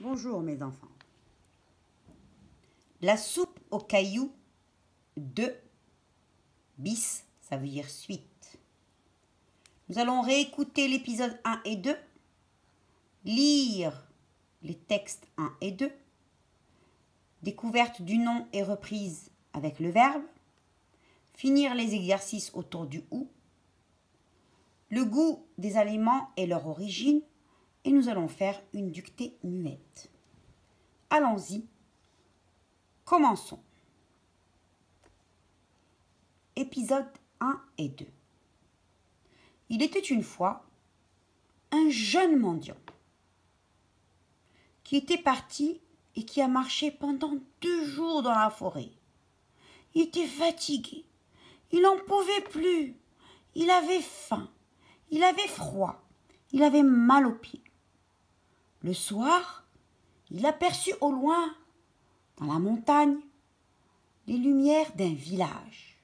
Bonjour mes enfants. La soupe aux cailloux 2 bis, ça veut dire suite. Nous allons réécouter l'épisode 1 et 2, lire les textes 1 et 2, découverte du nom et reprise avec le verbe, finir les exercices autour du ou, le goût des aliments et leur origine, et nous allons faire une dictée muette. Allons-y, commençons. Épisode 1 et 2. Il était une fois un jeune mendiant qui était parti et qui a marché pendant 2 jours dans la forêt. Il était fatigué, il n'en pouvait plus, il avait faim, il avait froid, il avait mal aux pieds. Le soir, il aperçut au loin, dans la montagne, les lumières d'un village.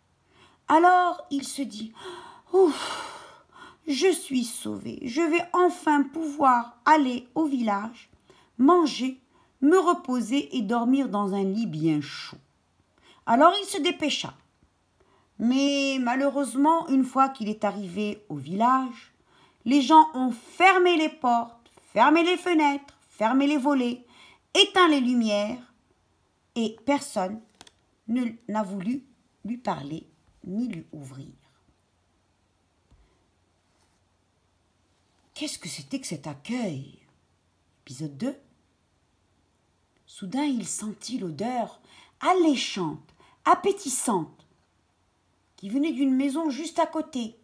Alors il se dit « Ouf, je suis sauvé, je vais enfin pouvoir aller au village, manger, me reposer et dormir dans un lit bien chaud. » Alors il se dépêcha. Mais malheureusement, une fois qu'il est arrivé au village, les gens ont fermé les portes, fermé les fenêtres, fermé les volets, éteint les lumières et personne n'a voulu lui parler ni lui ouvrir. Qu'est-ce que c'était que cet accueil? Épisode 2. Soudain, il sentit l'odeur alléchante, appétissante, qui venait d'une maison juste à côté.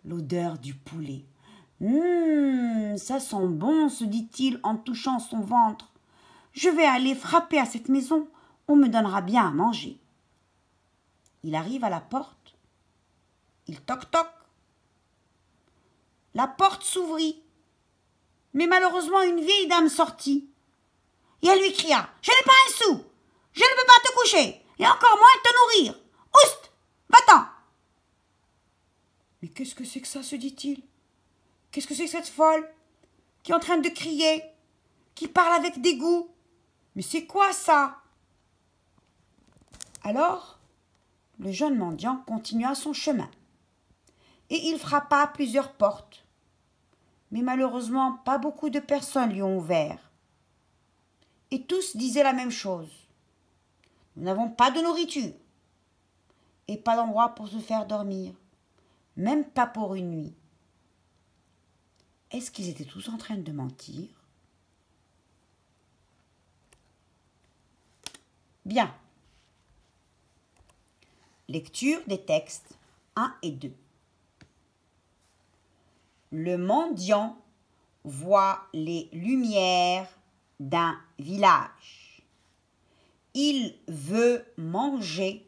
L'odeur du poulet. Ça sent bon, se dit-il en touchant son ventre. Je vais aller frapper à cette maison, on me donnera bien à manger. Il arrive à la porte. Il toc-toc. La porte s'ouvrit. Mais malheureusement, une vieille dame sortit. Et elle lui cria « Je n'ai pas un sou. Je ne peux pas te coucher. Et encore moins te nourrir. Oust, va-t'en !» Mais qu'est-ce que c'est que ça, se dit-il? Qu'est-ce que c'est que cette folle qui est en train de crier, qui parle avec dégoût? Mais c'est quoi ça? Alors, le jeune mendiant continua son chemin et il frappa à plusieurs portes. Mais malheureusement, pas beaucoup de personnes lui ont ouvert. Et tous disaient la même chose. Nous n'avons pas de nourriture et pas d'endroit pour se faire dormir, même pas pour une nuit. Est-ce qu'ils étaient tous en train de mentir? Bien. Lecture des textes 1 et 2. Le mendiant voit les lumières d'un village. Il veut manger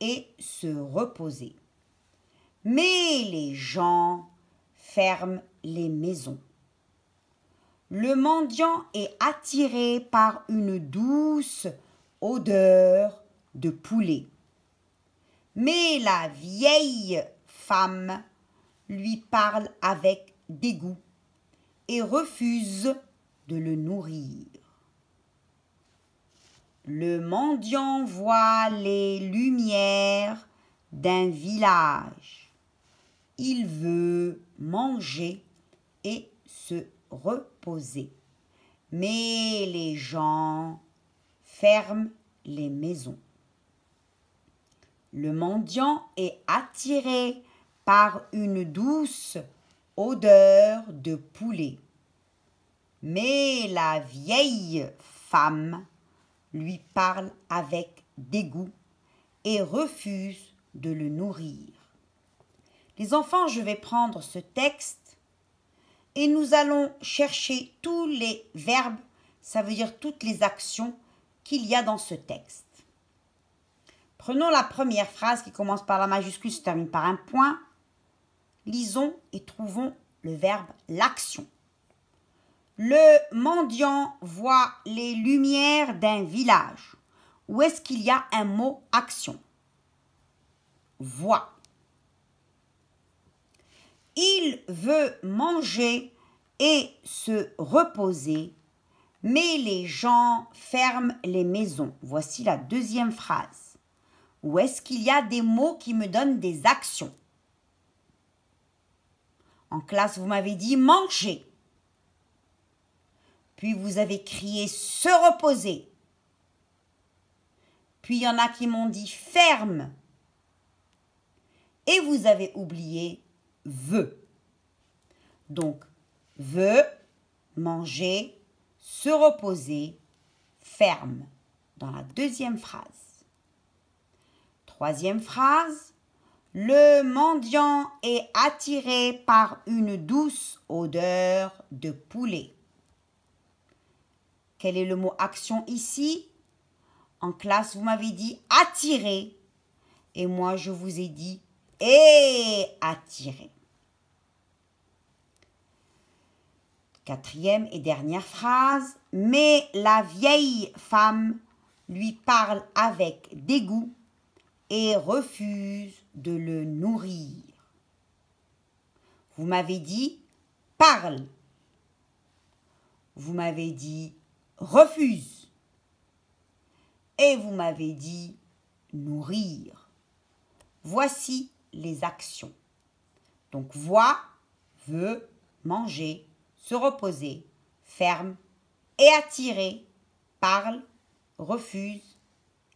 et se reposer. Mais les gens ferment les maisons. Le mendiant est attiré par une douce odeur de poulet. Mais la vieille femme lui parle avec dégoût et refuse de le nourrir. Le mendiant voit les lumières d'un village. Il veut manger et se reposer. Mais les gens ferment les maisons. Le mendiant est attiré par une douce odeur de poulet. Mais la vieille femme lui parle avec dégoût et refuse de le nourrir. Les enfants, je vais prendre ce texte et nous allons chercher tous les verbes, ça veut dire toutes les actions qu'il y a dans ce texte. Prenons la première phrase qui commence par la majuscule, se termine par un point. Lisons et trouvons le verbe l'action. Le mendiant voit les lumières d'un village. Où est-ce qu'il y a un mot action? Voit. Il veut manger et se reposer, Mais les gens ferment les maisons. Voici la deuxième phrase. Où est-ce qu'il y a des mots qui me donnent des actions? En classe, vous m'avez dit manger. Puis vous avez crié se reposer. Puis il y en a qui m'ont dit ferme. Et vous avez oublié veut. Donc, veut, manger, se reposer, ferme. Dans la deuxième phrase. Troisième phrase. Le mendiant est attiré par une douce odeur de poulet. Quel est le mot action ici? En classe, vous m'avez dit attirer. Et moi, je vous ai dit attirer. Quatrième et dernière phrase. Mais la vieille femme lui parle avec dégoût et refuse de le nourrir. Vous m'avez dit parle. Vous m'avez dit refuse. Et vous m'avez dit nourrir. Voici les actions. Donc voir, veut, manger, se reposer, ferme et attirer, parle, refuse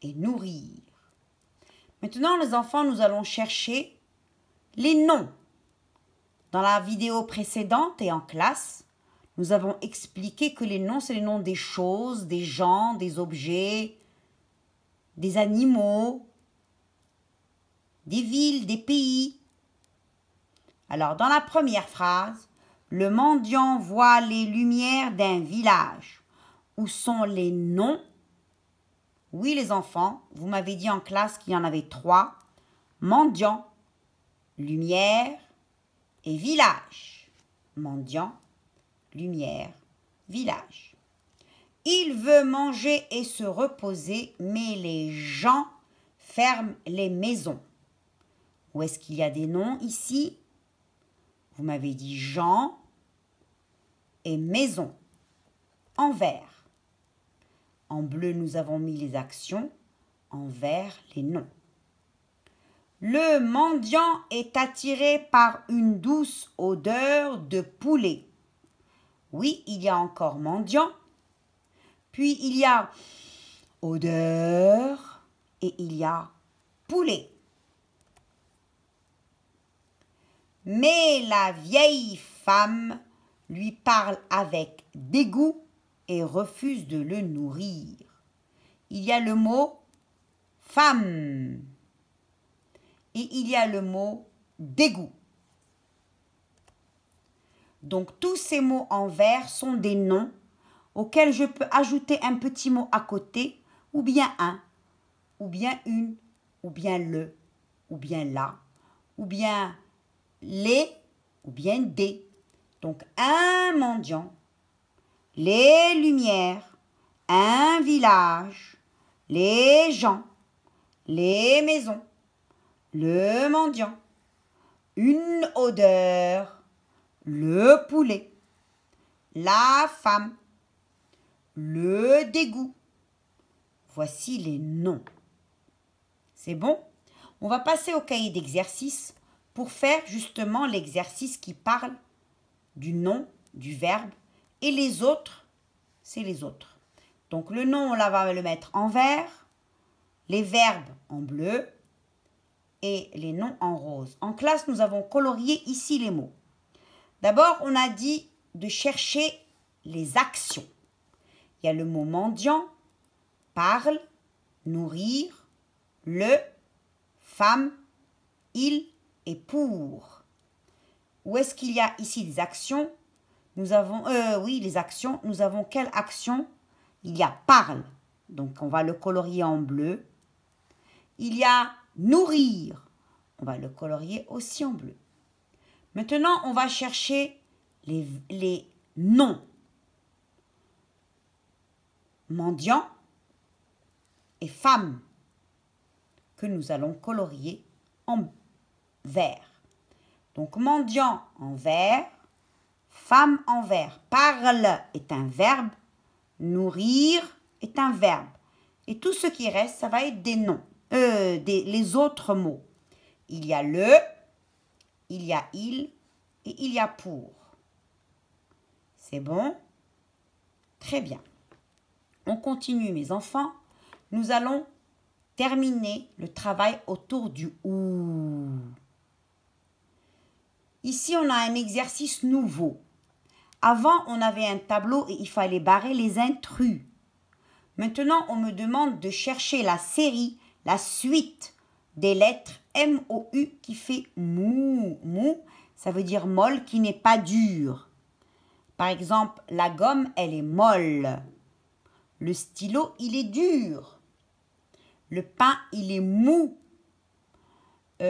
et nourrir. Maintenant, les enfants, nous allons chercher les noms. Dans la vidéo précédente et en classe, nous avons expliqué que les noms, c'est les noms des choses, des gens, des objets, des animaux, des villes, des pays. Alors, dans la première phrase, le mendiant voit les lumières d'un village. Où sont les noms? Oui, les enfants, vous m'avez dit en classe qu'il y en avait 3. Mendiant, lumière et village. Mendiant, lumière, village. Il veut manger et se reposer, mais les gens ferment les maisons. Où est-ce qu'il y a des noms ici? Vous m'avez dit Jean et maison, en vert. En bleu, nous avons mis les actions, en vert, les noms. Le mendiant est attiré par une douce odeur de poulet. Oui, il y a encore mendiant. Puis il y a odeur et il y a poulet. Mais la vieille femme lui parle avec dégoût et refuse de le nourrir. Il y a le mot femme et il y a le mot dégoût. Donc tous ces mots en vert sont des noms auxquels je peux ajouter un petit mot à côté, ou bien un, ou bien une, ou bien le, ou bien la, ou bien les, ou bien des. Donc un mendiant, les lumières, un village, les gens, les maisons, le mendiant, une odeur, le poulet, la femme, le dégoût. Voici les noms. C'est bon? On va passer au cahier d'exercice pour faire justement l'exercice qui parle du nom, du verbe, et les autres, c'est les autres. Donc le nom, on va le mettre en vert, les verbes en bleu et les noms en rose. En classe, nous avons colorié ici les mots. D'abord, on a dit de chercher les actions. Il y a le mot mendiant, parle, nourrir, le, femme, il et pour. Où est-ce qu'il y a ici des actions? Nous avons, les actions. Nous avons quelle action? Il y a parle. Donc, on va le colorier en bleu. Il y a nourrir. On va le colorier aussi en bleu. Maintenant, on va chercher les noms. Mendiant et femme que nous allons colorier en vert. Donc, mendiant en vert, femme en vert. Parle est un verbe, Nourrir est un verbe. Et tout ce qui reste, ça va être des noms, les autres mots. Il y a le, il y a il et il y a pour. C'est bon? Très bien. On continue, mes enfants. Nous allons terminer le travail autour du ou. Ici, on a un exercice nouveau. Avant, on avait un tableau et il fallait barrer les intrus. Maintenant, on me demande de chercher la série, la suite des lettres M-O-U qui fait mou. Mou, ça veut dire molle qui n'est pas dure. Par exemple, la gomme, elle est molle. Le stylo, il est dur. Le pain, il est mou. La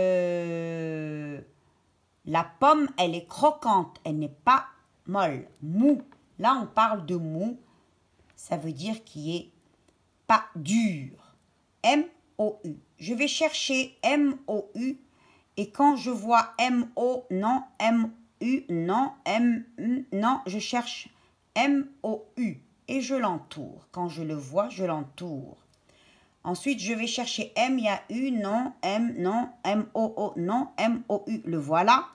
pomme, elle est croquante. Elle n'est pas molle. Mou. Là, on parle de mou. Ça veut dire qu'il est pas dur. M-O-U. Je vais chercher M-O-U. Et quand je vois M-O, non, M-U, non, M-U, non, je cherche M-O-U. Et je l'entoure. Quand je le vois, je l'entoure. Ensuite, je vais chercher M, il y a U, non, M, non, M-O-O, non, M-O-U. Le voilà.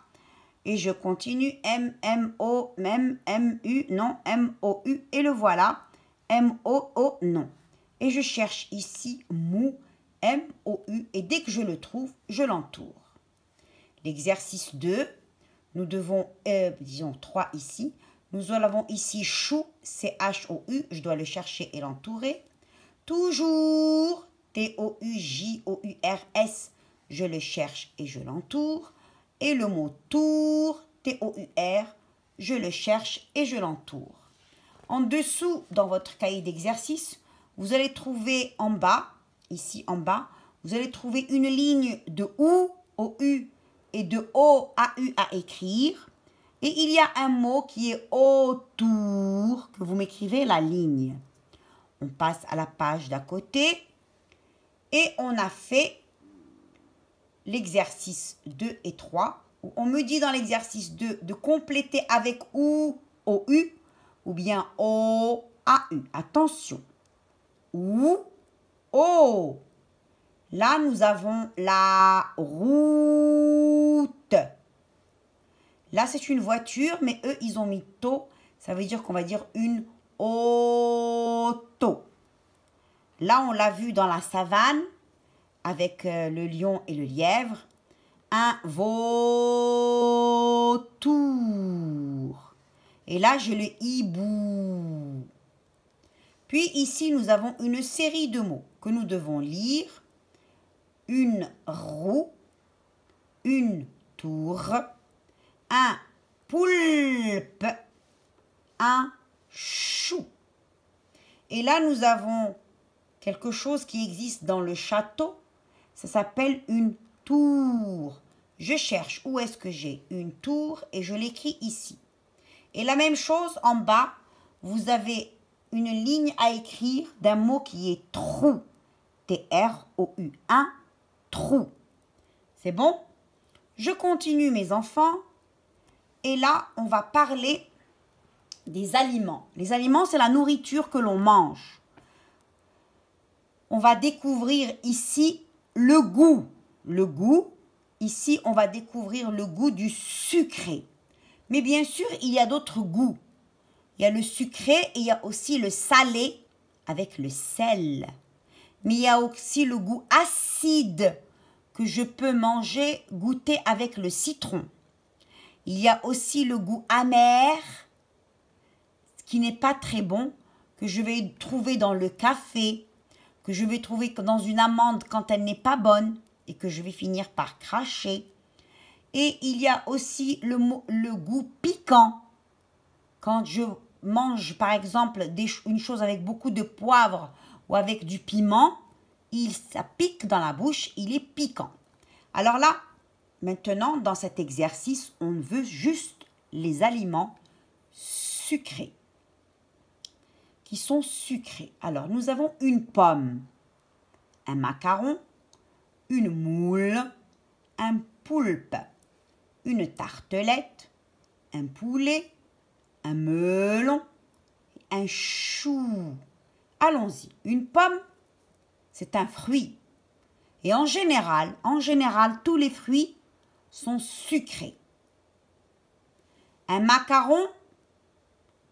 Et je continue M, M-O, M, M-U, non, M-O-U. Et le voilà. M-O-O, non. Et je cherche ici mou, M-O-U. Et dès que je le trouve, je l'entoure. L'exercice 2, nous devons, disons 3 ici. Nous avons ici chou, C-H-O-U. Je dois le chercher et l'entourer. Toujours, T-O-U-J-O-U-R-S. Je le cherche et je l'entoure. Et le mot tour, T-O-U-R. Je le cherche et je l'entoure. En dessous, dans votre cahier d'exercice, vous allez trouver en bas, ici en bas, vous allez trouver une ligne de OU, O-U, et de O-A-U à écrire. Et il y a un mot qui est autour, que vous m'écrivez la ligne. On passe à la page d'à côté. Et on a fait l'exercice 2 et 3. Où on me dit dans l'exercice 2 de compléter avec OU, O-U, ou bien O-A-U. Attention. OU, O. Là, nous avons la route. Là, c'est une voiture, mais eux, ils ont mis to. Ça veut dire qu'on va dire une auto. Là, on l'a vu dans la savane avec le lion et le lièvre. Un vautour. Et là, j'ai le hibou. Puis ici, nous avons une série de mots que nous devons lire. Une roue, une tour, un poulpe, un chou. Et là, nous avons quelque chose qui existe dans le château. Ça s'appelle une tour. Je cherche où est-ce que j'ai une tour et je l'écris ici. Et la même chose en bas, vous avez une ligne à écrire d'un mot qui est trou. T-R-O-U. Un trou. C'est bon? Je continue mes enfants. Et là, on va parler des aliments. Les aliments, c'est la nourriture que l'on mange. On va découvrir ici le goût. Le goût, ici, on va découvrir le goût du sucré. Mais bien sûr, il y a d'autres goûts. Il y a le sucré et il y a aussi le salé avec le sel. Mais il y a aussi le goût acide que je peux manger, goûter avec le citron. Il y a aussi le goût amer, qui n'est pas très bon, que je vais trouver dans le café, que je vais trouver dans une amande quand elle n'est pas bonne et que je vais finir par cracher. Et il y a aussi le goût piquant. Quand je mange par exemple une chose avec beaucoup de poivre ou avec du piment, ça pique dans la bouche, il est piquant. Alors là, maintenant, dans cet exercice, on veut juste les aliments sucrés, qui sont sucrés. Alors, nous avons une pomme, un macaron, une moule, un poulpe, une tartelette, un poulet, un melon, un chou. Allons-y. Une pomme, c'est un fruit. Et en général, tous les fruits sont sucrés. Un macaron,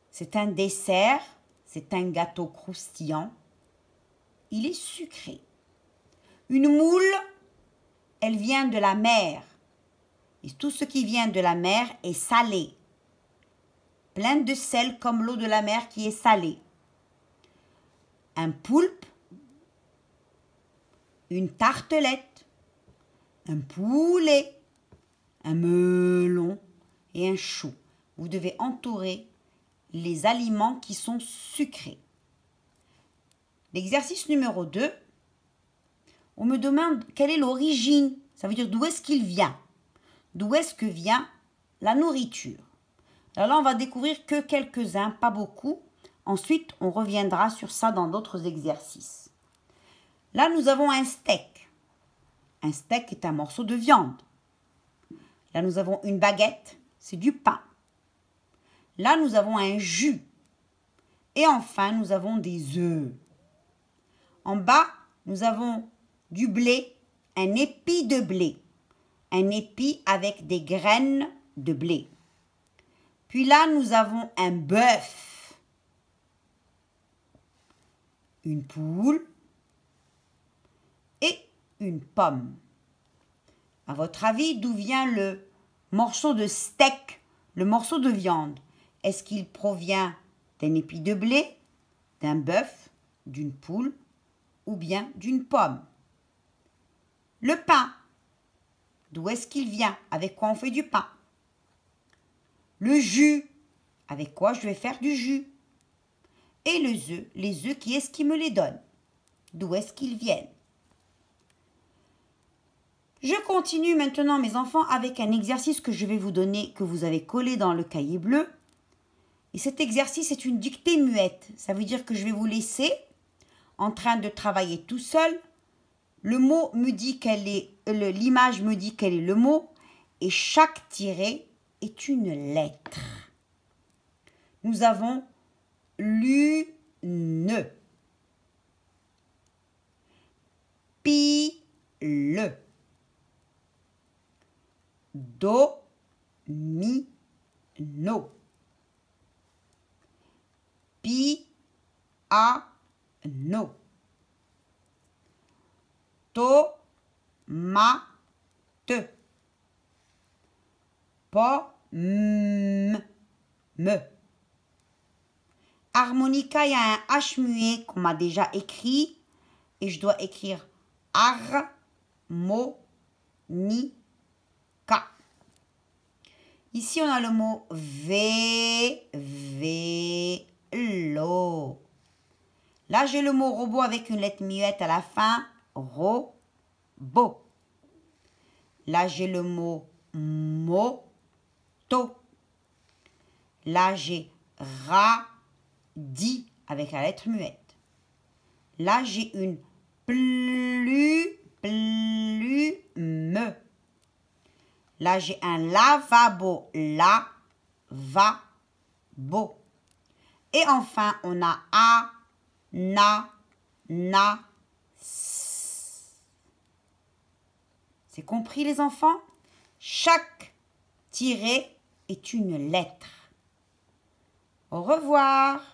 c'est un dessert, c'est un gâteau croustillant. Il est sucré. Une moule, elle vient de la mer. Et tout ce qui vient de la mer est salé. Plein de sel comme l'eau de la mer qui est salée. Un poulpe, une tartelette, un poulet, un melon et un chou. Vous devez entourer les aliments qui sont sucrés. L'exercice numéro 2, on me demande quelle est l'origine. Ça veut dire d'où est-ce qu'il vient. D'où est-ce que vient la nourriture. Alors là, on va découvrir que quelques-uns, pas beaucoup. Ensuite, on reviendra sur ça dans d'autres exercices. Là, nous avons un steak. Un steak est un morceau de viande. Là, nous avons une baguette, c'est du pain. Là, nous avons un jus. Et enfin, nous avons des œufs. En bas, nous avons du blé, un épi de blé. Un épi avec des graines de blé. Puis là, nous avons un bœuf, une poule et une pomme. À votre avis, d'où vient le morceau de steak, le morceau de viande? Est-ce qu'il provient d'un épi de blé, d'un bœuf, d'une poule ou bien d'une pomme? Le pain, d'où est-ce qu'il vient? Avec quoi on fait du pain? Le jus, avec quoi je vais faire du jus? Et les œufs, qui est-ce qui me les donne? D'où est-ce qu'ils viennent? Je continue maintenant, mes enfants, avec un exercice que je vais vous donner, que vous avez collé dans le cahier bleu. Et cet exercice est une dictée muette. Ça veut dire que je vais vous laisser en train de travailler tout seul. Le mot me dit quel est, l'image me dit quel est le mot. Et chaque tiré est une lettre. Nous avons lune, pile, domino, piano, tomate, pomme. Harmonica, il y a un H muet qu'on m'a déjà écrit et je dois écrire harmonica. Ici, on a le mot vélo. Là, j'ai le mot robot avec une lettre muette à la fin, robot. Là, j'ai le mot moto. Là, j'ai radis avec la lettre muette. Là, j'ai une plume. Là, j'ai un lavabo. Lavabo. Et enfin, on a ananas. C'est compris, les enfants? Chaque tiré est une lettre. Au revoir.